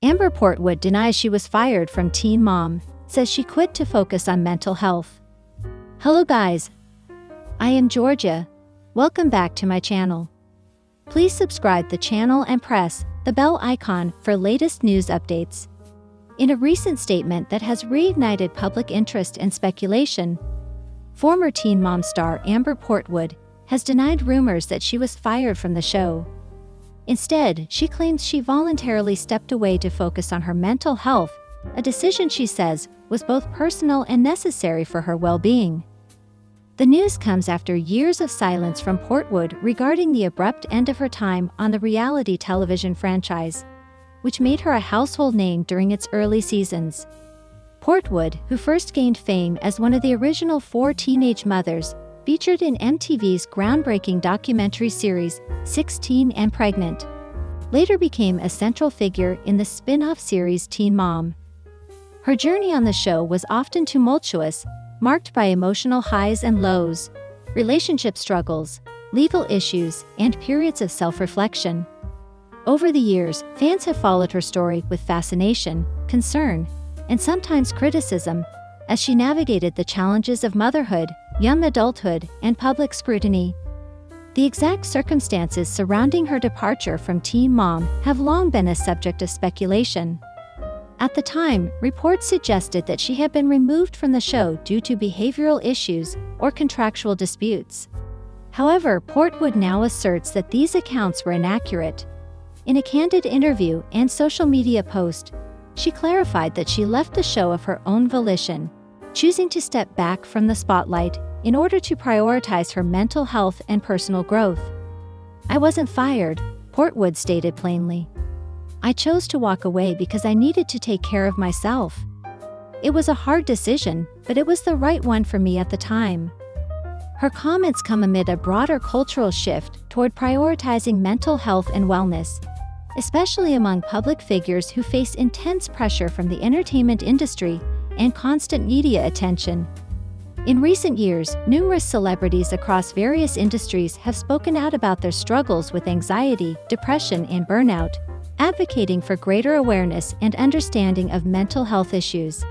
Amber Portwood denies she was fired from Teen Mom, says she quit to focus on mental health. Hello guys, I am Georgia. Welcome back to my channel. Please subscribe the channel and press the bell icon for latest news updates. In a recent statement that has reignited public interest and speculation, former Teen Mom star Amber Portwood has denied rumors that she was fired from the show. Instead, she claims she voluntarily stepped away to focus on her mental health, a decision she says was both personal and necessary for her well-being. The news comes after years of silence from Portwood regarding the abrupt end of her time on the reality television franchise, which made her a household name during its early seasons. Portwood, who first gained fame as one of the original 4 teenage mothers, featured in MTV's groundbreaking documentary series 16 and Pregnant, later became a central figure in the spin-off series Teen Mom. Her journey on the show was often tumultuous, marked by emotional highs and lows, relationship struggles, legal issues, and periods of self-reflection. Over the years, fans have followed her story with fascination, concern, and sometimes criticism, as she navigated the challenges of motherhood, young adulthood, and public scrutiny. The exact circumstances surrounding her departure from Teen Mom have long been a subject of speculation. At the time, reports suggested that she had been removed from the show due to behavioral issues or contractual disputes. However, Portwood now asserts that these accounts were inaccurate. In a candid interview and social media post, she clarified that she left the show of her own volition, choosing to step back from the spotlight in order to prioritize her mental health and personal growth. "I wasn't fired," Portwood stated plainly. "I chose to walk away because I needed to take care of myself. It was a hard decision, but it was the right one for me at the time." Her comments come amid a broader cultural shift toward prioritizing mental health and wellness, especially among public figures who face intense pressure from the entertainment industry and constant media attention. In recent years, numerous celebrities across various industries have spoken out about their struggles with anxiety, depression, and burnout, advocating for greater awareness and understanding of mental health issues.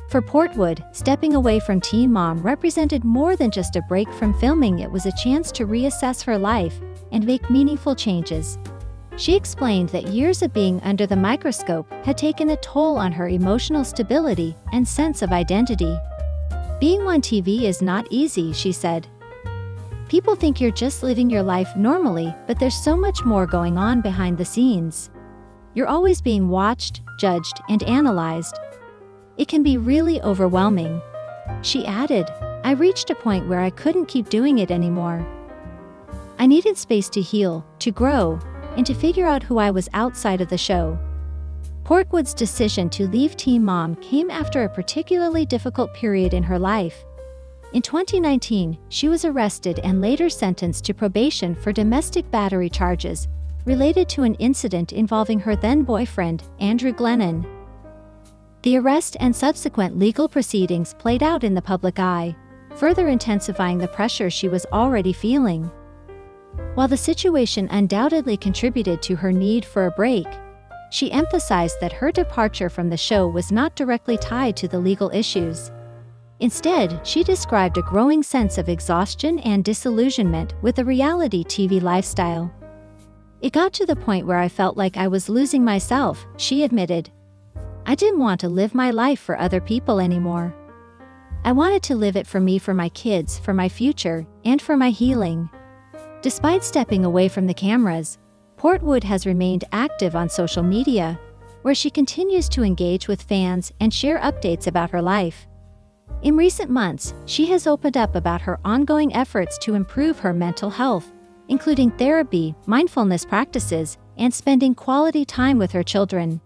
For Portwood, stepping away from Teen Mom represented more than just a break from filming. It was a chance to reassess her life and make meaningful changes. She explained that years of being under the microscope had taken a toll on her emotional stability and sense of identity. "Being on TV is not easy," she said. "People think you're just living your life normally, but there's so much more going on behind the scenes. You're always being watched, judged, and analyzed. It can be really overwhelming." She added, "I reached a point where I couldn't keep doing it anymore. I needed space to heal, to grow, and to figure out who I was outside of the show." Portwood's decision to leave Teen Mom came after a particularly difficult period in her life. In 2019, she was arrested and later sentenced to probation for domestic battery charges related to an incident involving her then-boyfriend, Andrew Glennon. The arrest and subsequent legal proceedings played out in the public eye, further intensifying the pressure she was already feeling. While the situation undoubtedly contributed to her need for a break, she emphasized that her departure from the show was not directly tied to the legal issues. Instead, she described a growing sense of exhaustion and disillusionment with the reality TV lifestyle. "It got to the point where I felt like I was losing myself," she admitted. "I didn't want to live my life for other people anymore. I wanted to live it for me, for my kids, for my future, and for my healing." Despite stepping away from the cameras, Portwood has remained active on social media, where she continues to engage with fans and share updates about her life. In recent months, she has opened up about her ongoing efforts to improve her mental health, including therapy, mindfulness practices, and spending quality time with her children.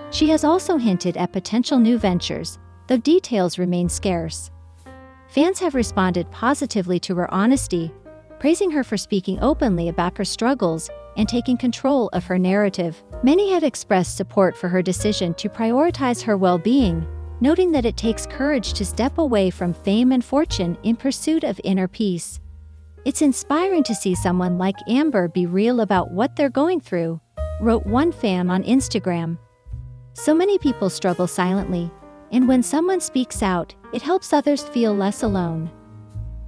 She has also hinted at potential new ventures, though details remain scarce. Fans have responded positively to her honesty, praising her for speaking openly about her struggles and taking control of her narrative. Many have expressed support for her decision to prioritize her well-being, noting that it takes courage to step away from fame and fortune in pursuit of inner peace. "It's inspiring to see someone like Amber be real about what they're going through," wrote one fan on Instagram. So many people struggle silently, and when someone speaks out, it helps others feel less alone.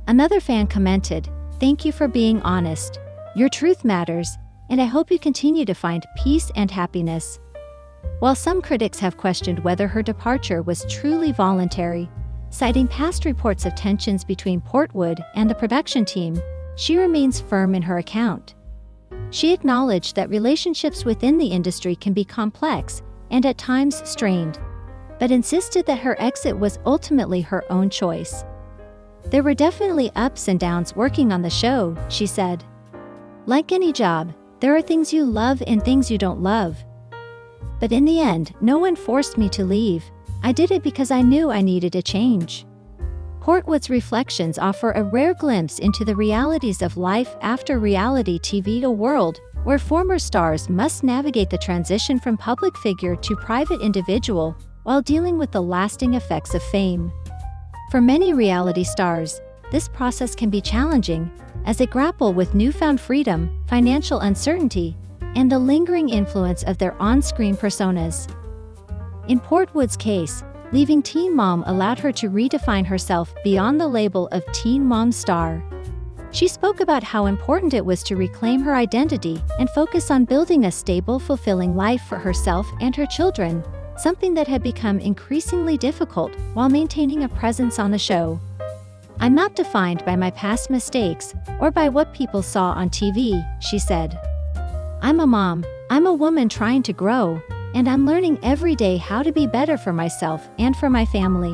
Another fan commented, "Thank you for being honest. Your truth matters, and I hope you continue to find peace and happiness." While some critics have questioned whether her departure was truly voluntary, citing past reports of tensions between Portwood and the production team, she remains firm in her account. She acknowledged that relationships within the industry can be complex and at times strained, but insisted that her exit was ultimately her own choice. "There were definitely ups and downs working on the show," she said. "Like any job, there are things you love and things you don't love. But in the end, no one forced me to leave. I did it because I knew I needed a change." Portwood's reflections offer a rare glimpse into the realities of life after reality TV, a world where former stars must navigate the transition from public figure to private individual while dealing with the lasting effects of fame. For many reality stars, this process can be challenging as they grapple with newfound freedom, financial uncertainty, and the lingering influence of their on-screen personas. In Portwood's case, leaving Teen Mom allowed her to redefine herself beyond the label of Teen Mom star. She spoke about how important it was to reclaim her identity and focus on building a stable, fulfilling life for herself and her children, something that had become increasingly difficult while maintaining a presence on the show. "I'm not defined by my past mistakes or by what people saw on TV," she said. "I'm a mom, I'm a woman trying to grow, and I'm learning every day how to be better for myself and for my family."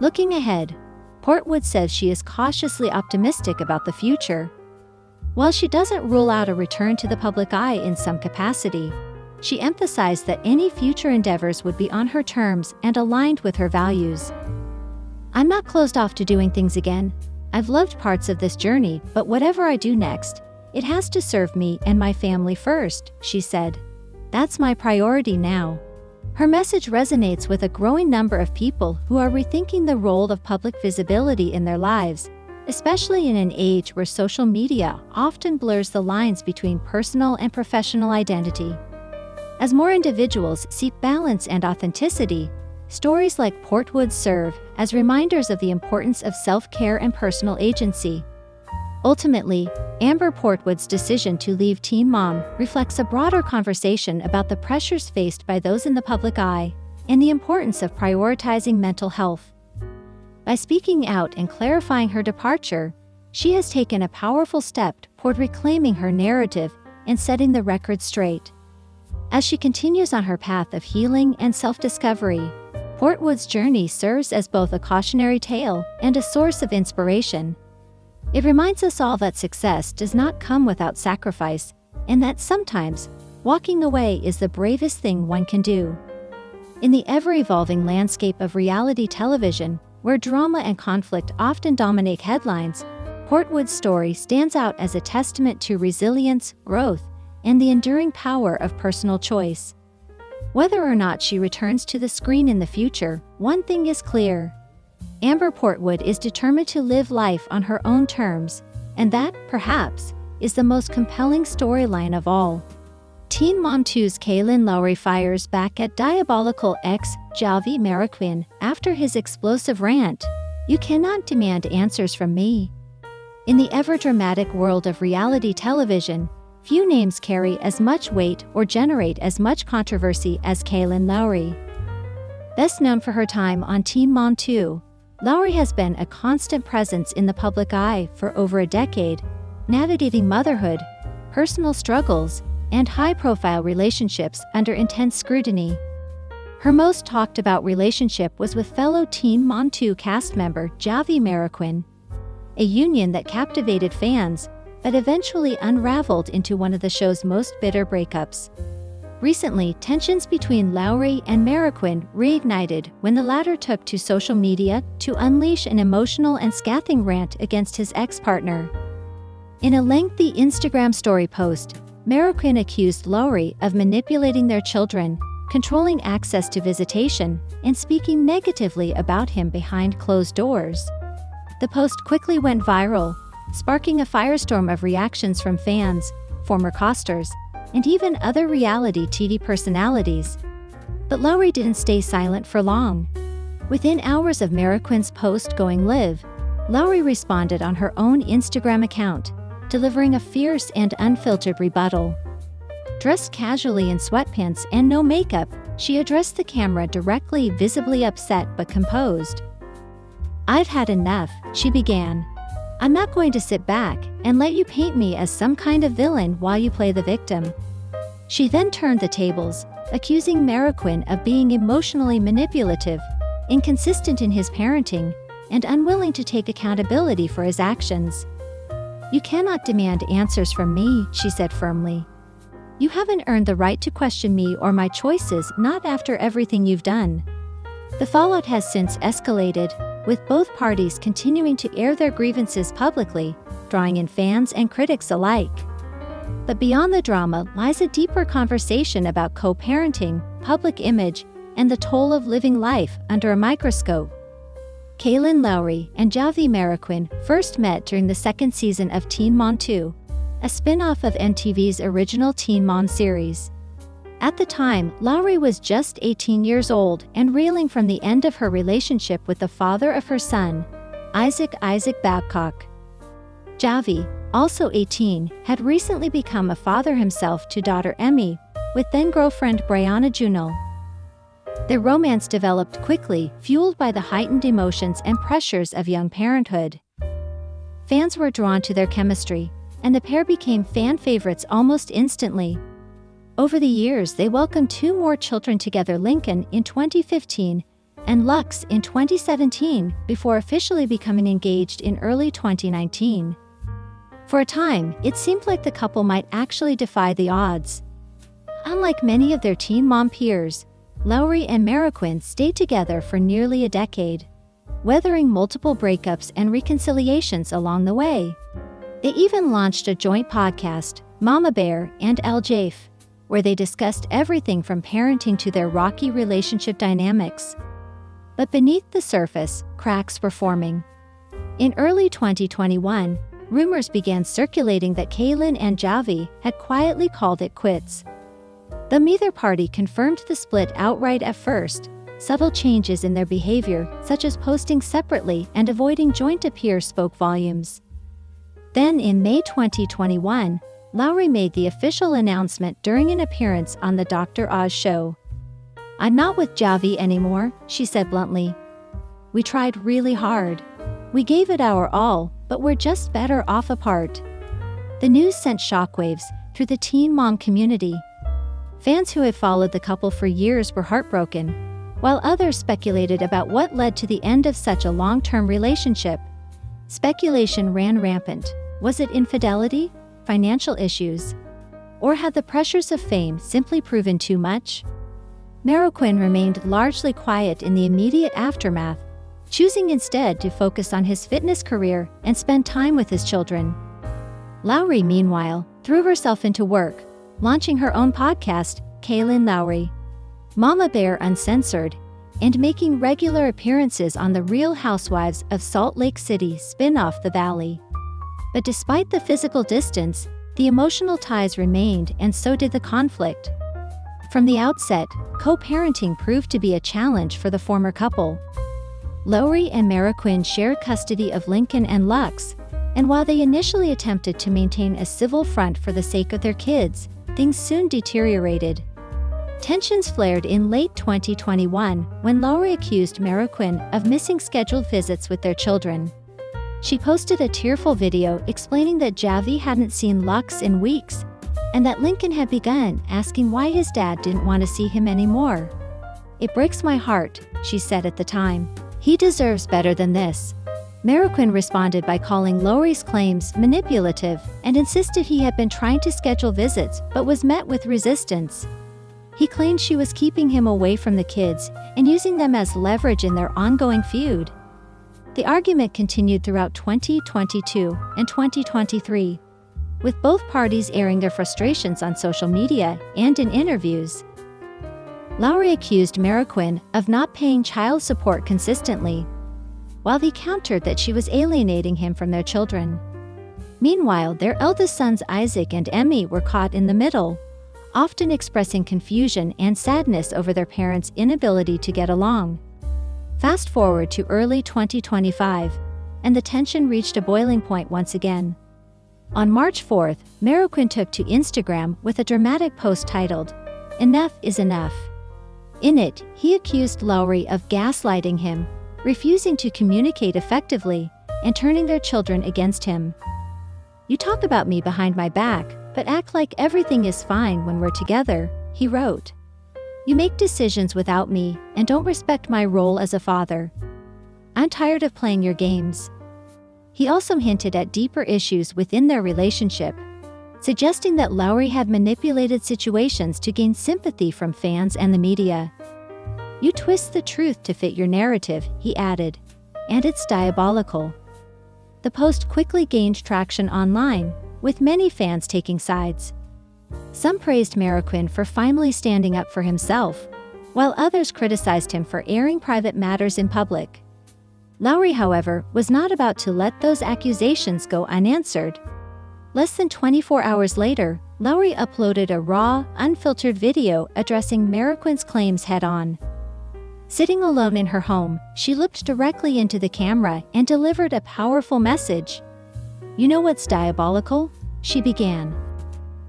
Looking ahead, Portwood says she is cautiously optimistic about the future. While she doesn't rule out a return to the public eye in some capacity, she emphasized that any future endeavors would be on her terms and aligned with her values. "I'm not closed off to doing things again. I've loved parts of this journey, but whatever I do next, it has to serve me and my family first," she said. "That's my priority now." Her message resonates with a growing number of people who are rethinking the role of public visibility in their lives, especially in an age where social media often blurs the lines between personal and professional identity. As more individuals seek balance and authenticity, stories like Portwood serve as reminders of the importance of self-care and personal agency. Ultimately, Amber Portwood's decision to leave Teen Mom reflects a broader conversation about the pressures faced by those in the public eye and the importance of prioritizing mental health. By speaking out and clarifying her departure, she has taken a powerful step toward reclaiming her narrative and setting the record straight. As she continues on her path of healing and self-discovery, Portwood's journey serves as both a cautionary tale and a source of inspiration. It reminds us all that success does not come without sacrifice, and that sometimes, walking away is the bravest thing one can do. In the ever-evolving landscape of reality television, where drama and conflict often dominate headlines, Portwood's story stands out as a testament to resilience, growth, and the enduring power of personal choice. Whether or not she returns to the screen in the future, one thing is clear. Amber Portwood is determined to live life on her own terms, and that, perhaps, is the most compelling storyline of all. Teen Mom 2's Kailyn Lowry fires back at Diabolical ex Javi Marroquin after his explosive rant, "You cannot demand answers from me." In the ever-dramatic world of reality television, few names carry as much weight or generate as much controversy as Kailyn Lowry. Best known for her time on Teen Mom 2, Lowry has been a constant presence in the public eye for over a decade, navigating motherhood, personal struggles, and high-profile relationships under intense scrutiny. Her most talked-about relationship was with fellow Teen Mom 2 cast member Javi Marroquin, a union that captivated fans but eventually unraveled into one of the show's most bitter breakups. Recently, tensions between Lowry and Marroquin reignited when the latter took to social media to unleash an emotional and scathing rant against his ex-partner. In a lengthy Instagram story post, Marroquin accused Lowry of manipulating their children, controlling access to visitation, and speaking negatively about him behind closed doors. The post quickly went viral, sparking a firestorm of reactions from fans, former casters, and even other reality TV personalities. But Lowry didn't stay silent for long. Within hours of Marroquin's post going live, Lowry responded on her own Instagram account, delivering a fierce and unfiltered rebuttal. Dressed casually in sweatpants and no makeup, she addressed the camera directly, visibly upset but composed. "I've had enough," she began. "I'm not going to sit back and let you paint me as some kind of villain while you play the victim." She then turned the tables, accusing Marroquin of being emotionally manipulative, inconsistent in his parenting, and unwilling to take accountability for his actions. "You cannot demand answers from me," she said firmly. "You haven't earned the right to question me or my choices, not after everything you've done." The fallout has since escalated, with both parties continuing to air their grievances publicly, drawing in fans and critics alike. But beyond the drama lies a deeper conversation about co-parenting, public image, and the toll of living life under a microscope. Kailyn Lowry and Javi Marroquin first met during the second season of Teen Mom 2, a spin-off of MTV's original Teen Mom series. At the time, Lowry was just 18 years old and reeling from the end of her relationship with the father of her son, Isaac Babcock. Javi, also 18, had recently become a father himself to daughter Emmy, with then-girlfriend Brianna Juno. Their romance developed quickly, fueled by the heightened emotions and pressures of young parenthood. Fans were drawn to their chemistry, and the pair became fan favorites almost instantly. Over the years, they welcomed 2 more children together, Lincoln in 2015 and Lux in 2017, before officially becoming engaged in early 2019. For a time, it seemed like the couple might actually defy the odds. Unlike many of their teen mom peers, Lowry and Marroquin stayed together for nearly a decade, weathering multiple breakups and reconciliations along the way. They even launched a joint podcast, Mama Bear and Al Jafe, where they discussed everything from parenting to their rocky relationship dynamics. But beneath the surface, cracks were forming. In early 2021, rumors began circulating that Kailyn and Javi had quietly called it quits. Though neither party confirmed the split outright at first, subtle changes in their behavior, such as posting separately and avoiding joint appears, spoke volumes. Then in May 2021, Lowry made the official announcement during an appearance on the Dr. Oz show. "I'm not with Javi anymore," she said bluntly. "We tried really hard. We gave it our all, but we're just better off apart." The news sent shockwaves through the teen mom community. Fans who had followed the couple for years were heartbroken, while others speculated about what led to the end of such a long-term relationship. Speculation ran rampant. Was it infidelity, financial issues, or had the pressures of fame simply proven too much? Marroquin remained largely quiet in the immediate aftermath, choosing instead to focus on his fitness career and spend time with his children. Lowry, meanwhile, threw herself into work, launching her own podcast, Kailyn Lowry, Mama Bear Uncensored, and making regular appearances on the Real Housewives of Salt Lake City spin-off The Valley. But despite the physical distance, the emotional ties remained, and so did the conflict. From the outset, co-parenting proved to be a challenge for the former couple. Lowry and Marroquin shared custody of Lincoln and Lux, and while they initially attempted to maintain a civil front for the sake of their kids, things soon deteriorated. Tensions flared in late 2021 when Lowry accused Marroquin of missing scheduled visits with their children. She posted a tearful video explaining that Javi hadn't seen Lux in weeks, and that Lincoln had begun asking why his dad didn't want to see him anymore. "It breaks my heart," she said at the time. "He deserves better than this." Marroquin responded by calling Lowry's claims manipulative and insisted he had been trying to schedule visits but was met with resistance. He claimed she was keeping him away from the kids and using them as leverage in their ongoing feud. The argument continued throughout 2022 and 2023, with both parties airing their frustrations on social media and in interviews. Lowry accused Marroquin of not paying child support consistently, while he countered that she was alienating him from their children. Meanwhile, their eldest sons Isaac and Emmy were caught in the middle, often expressing confusion and sadness over their parents' inability to get along. Fast forward to early 2025, and the tension reached a boiling point once again. On March 4th, Marroquin took to Instagram with a dramatic post titled, "Enough is Enough." In it, he accused Lowry of gaslighting him, refusing to communicate effectively, and turning their children against him. "You talk about me behind my back, but act like everything is fine when we're together," he wrote. "You make decisions without me and don't respect my role as a father. I'm tired of playing your games." He also hinted at deeper issues within their relationship, suggesting that Lowry had manipulated situations to gain sympathy from fans and the media. "You twist the truth to fit your narrative," he added, "and it's diabolical." The post quickly gained traction online, with many fans taking sides. Some praised Marroquin for finally standing up for himself, while others criticized him for airing private matters in public. Lowry, however, was not about to let those accusations go unanswered. Less than 24 hours later, Lowry uploaded a raw, unfiltered video addressing Marroquin's claims head-on. Sitting alone in her home, she looked directly into the camera and delivered a powerful message. "You know what's diabolical?" she began.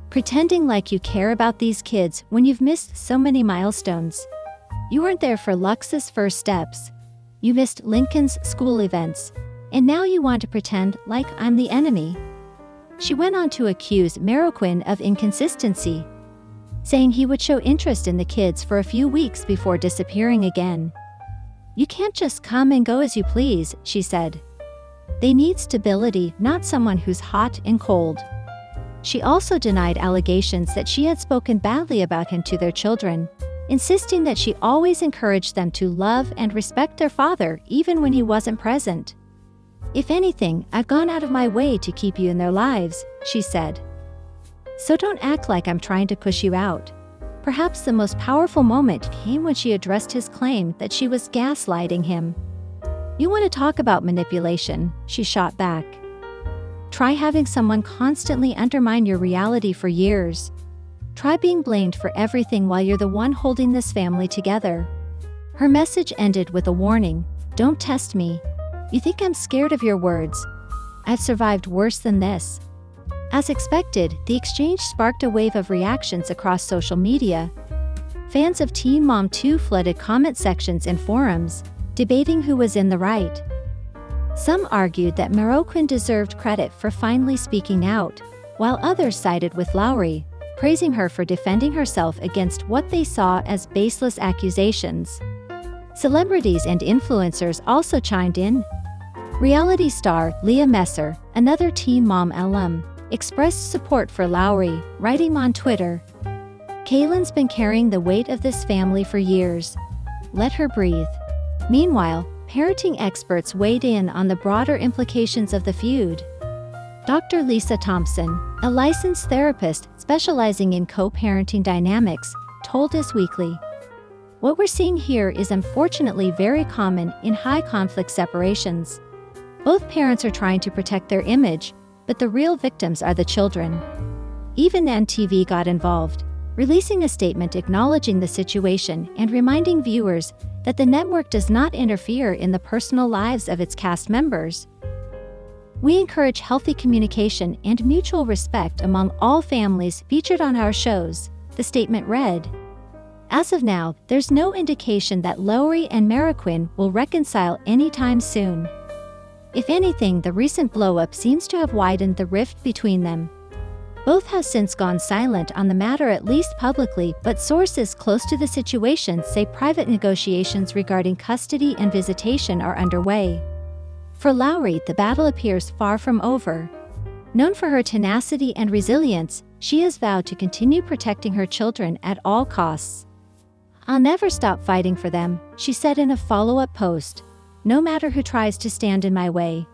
"Pretending like you care about these kids when you've missed so many milestones. You weren't there for Lux's first steps. You missed Lincoln's school events. And now you want to pretend like I'm the enemy." She went on to accuse Marroquin of inconsistency, saying he would show interest in the kids for a few weeks before disappearing again. "You can't just come and go as you please," she said. "They need stability, not someone who's hot and cold." She also denied allegations that she had spoken badly about him to their children, insisting that she always encouraged them to love and respect their father even when he wasn't present. "If anything, I've gone out of my way to keep you in their lives," she said. "So don't act like I'm trying to push you out." Perhaps the most powerful moment came when she addressed his claim that she was gaslighting him. "You want to talk about manipulation?" she shot back. "Try having someone constantly undermine your reality for years. Try being blamed for everything while you're the one holding this family together." Her message ended with a warning: "Don't test me. You think I'm scared of your words? I've survived worse than this." As expected, the exchange sparked a wave of reactions across social media. Fans of Teen Mom 2 flooded comment sections and forums, debating who was in the right. Some argued that Marroquin deserved credit for finally speaking out, while others sided with Lowry, praising her for defending herself against what they saw as baseless accusations. Celebrities and influencers also chimed in. Reality star Leah Messer, another Teen Mom alum, expressed support for Lowry, writing on Twitter, "Kailyn's been carrying the weight of this family for years. Let her breathe." Meanwhile, parenting experts weighed in on the broader implications of the feud. Dr. Lisa Thompson, a licensed therapist specializing in co-parenting dynamics, told Us Weekly, "What we're seeing here is unfortunately very common in high-conflict separations. Both parents are trying to protect their image, but the real victims are the children." Even NTV got involved, releasing a statement acknowledging the situation and reminding viewers that the network does not interfere in the personal lives of its cast members. "We encourage healthy communication and mutual respect among all families featured on our shows," the statement read. As of now, there's no indication that Lowry and Marroquin will reconcile anytime soon. If anything, the recent blow-up seems to have widened the rift between them. Both have since gone silent on the matter, at least publicly, but sources close to the situation say private negotiations regarding custody and visitation are underway. For Lowry, the battle appears far from over. Known for her tenacity and resilience, she has vowed to continue protecting her children at all costs. "I'll never stop fighting for them," she said in a follow-up post. "No matter who tries to stand in my way."